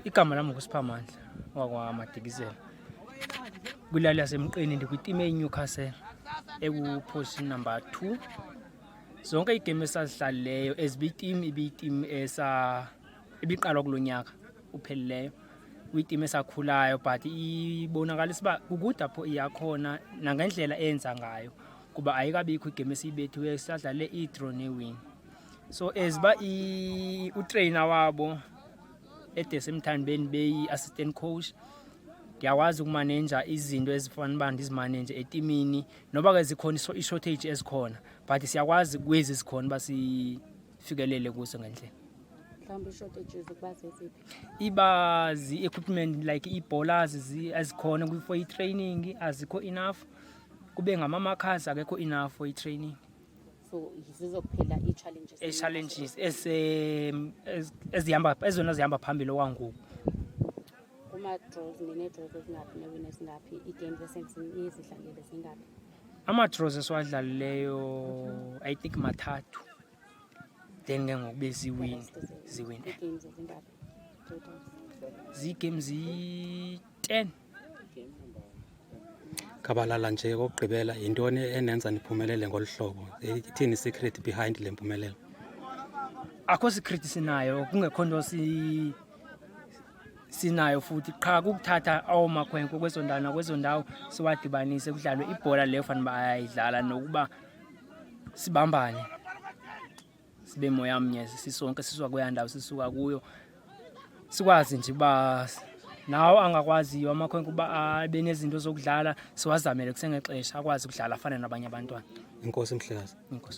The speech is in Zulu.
Igama lami nguSiphamandla Madikizela. Kulali yasemqini ndikwi-team eNewcastle ekuposition number 2. Zonke igame esazidlalileyo ezibi-team ibi-team ibiqalwa kulonyaka uphelileyo. Kwi-team esakhulayo but ibonakalisa uba kukude apho iyakhona nangendlela enza ngayo kuba ayikabikho igame esiyibethiweyo sadlale i-draw ne-win. So eziba utrainer wabo edesemthandeni beyi-assistant coach ndiyakwazi ukumaneja izinto ezifana uba ndizimaneje etimini noba ke zikhona i-shortage ezikhona but siyakwazi kwezi zikhona uba sifikelele kuzo ngendlela. Mhlawumbi i-shortages ukuba zeziphi? Iba zi-equipment like ii-bowlers ezikhona for i-training azikho enough, kube ngama-markers akekho enough for i-training. So zizokuphela ii-challenges ezona zihamba phambili okwangoku. Kuma-draws nine-draws ezingaphi ne-win ezingaphi, ii-games ezidlalile zingaphi? Ama-draws esiwadlalileyo I think 3, then ke ngoku kube ziwin. Ii-games ezingaphi? Zii-games 10. Kabalala nje kokugqibela yintoni enenza niphumelele ngolu hlobo? Ithini secret behind le mpumelelo? Akho secret sinayo, kungekho nto sinayo futhi qha kukuthatha awumakhwenkwe kwezo ndawo siwadibanise kudlalwe ibhola leyo fanele uba ayayidlala nokuba sibambane sibe moya mnye sisonke sisuka kweya ndawo sisuka kuyo, sikwazi nje uba nawo angakwaziyo amakhwenkwe uba abe nezinto zokudlala siwazamele kusengexesha akwazi ukudlala afane nabanye abantwana. Inkosi Mhlekazi. Inkosi.